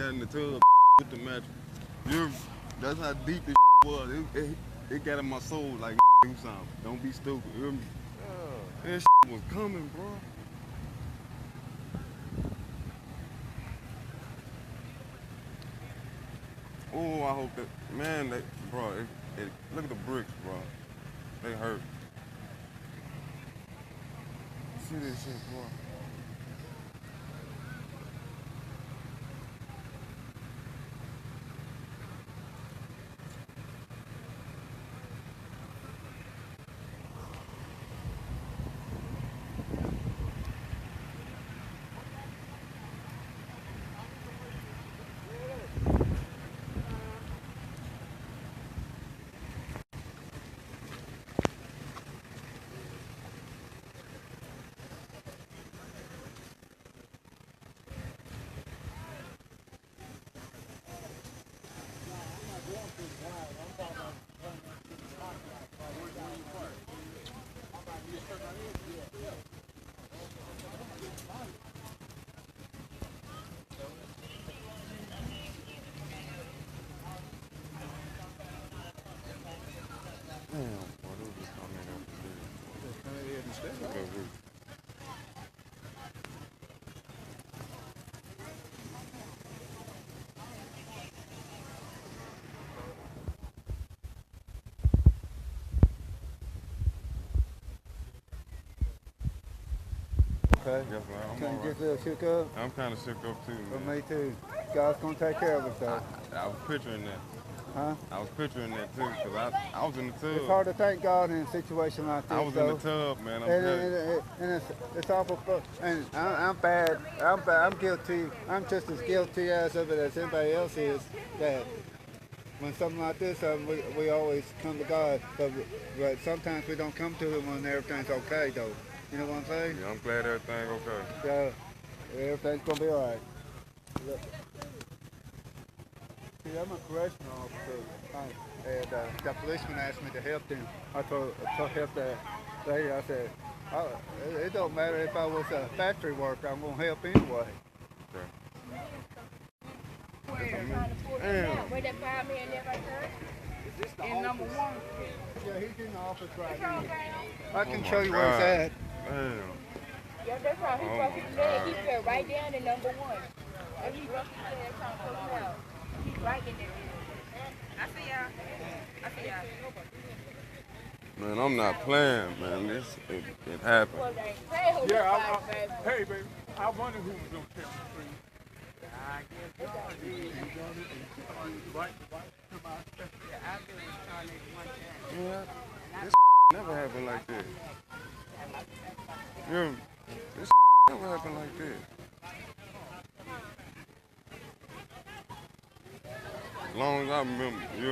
had in the tub with the mattress. That's how deep this was. It got in my soul like do something. Don't be stupid. You hear me? That was coming, bro. Oh, I hope that man. Bro, look at the bricks, bro. They hurt. See this shit, bro. Okay. Yes, man. Can you get a little shook up? I'm kind of shook up too, man. Well, me too. God's gonna take care of us, though. I was picturing that. Huh? I was picturing that too, because I was in the tub. It's hard to thank God in a situation like this, I was though. in the tub, man. And it's awful. And I'm bad. I'm guilty. I'm just as guilty of it as anybody else is. That when something like this happens, we always come to God. But sometimes we don't come to Him when everything's okay, though. You know what I'm saying? Yeah, I'm glad everything's okay. Yeah, everything's gonna be all right. Look. See, I'm a correctional officer, and the policeman asked me to help them. I told help that lady. I said, it don't matter if I was a factory worker. I'm gonna help anyway. Damn. Where that fireman there right there? In number one. Yeah, he's in the office right now. Okay. I can show you where it's at. Damn. Yeah, that's how he broke his leg. He fell right down in number one. And he broke his leg trying to pull him out. He's right in there. I see y'all. Man, I'm not playing, man. It happened. Well, they say who Yeah, baby. hey, baby, I wonder who was on Pepper Street. I guess y'all did. Right to my Yeah, I've been trying it one time. Yeah, this never happened like this. Yeah, this never happened like this. As long as I remember, you.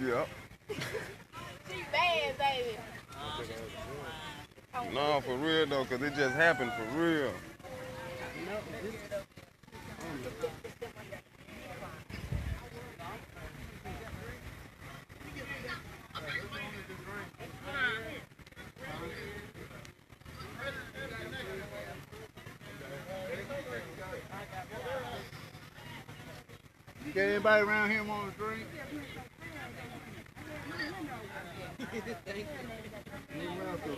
Yep. She bad, baby. No, for real though, cause it just happened for real. You got anybody around here want a drink? You're welcome.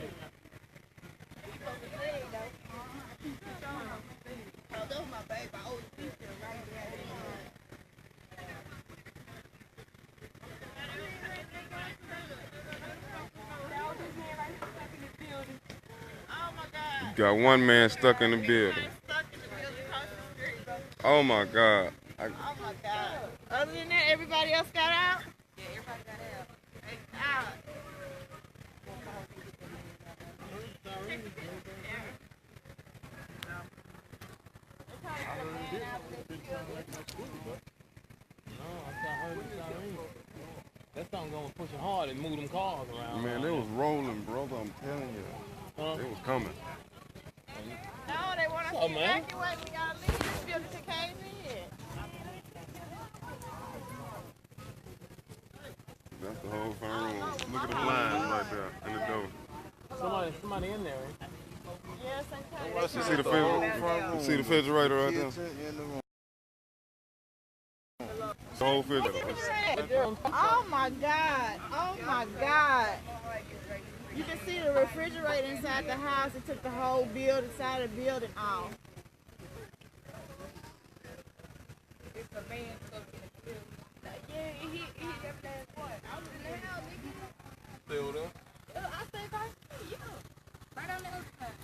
You got one man stuck in the building. Oh my God. Oh my God. Other than that, everybody else got out? Yeah, everybody got out. Out. That song gonna push it hard and move them cars around. Man, they was rolling, brother. I'm telling you. It was coming. No, they want us to evacuate when y'all leave. This building to cave in. That's the whole front room. Look at the blinds right there in the door. Somebody in there, right? Yeah, sometimes. You see the refrigerator? You see the refrigerator right there? The whole refrigerator. Oh my God. Oh my God. You can see the refrigerator inside the house. It took the whole building, side of the building off. It's a man stuck in the building. Yeah, he left that one. I was in the house, nigga. Still there? I stayed by you. Right on the other side.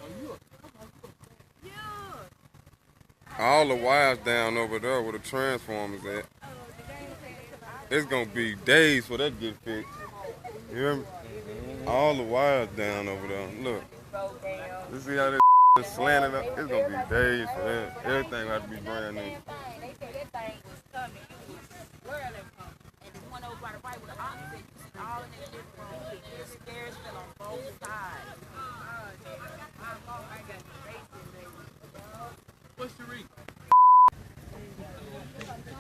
Oh, you? Yeah. All the wires down over there where the transformers at. It's gonna be days for that to get fixed. You hear me? All the wires down over there. Look. You see how this is slanted up? It's gonna be days for that. Everything got to be brand new. They said that thing was coming. It was swirling from. And this one over by the right with the oxygen, all in that living room. The stairs fell on both sides. What's the reason?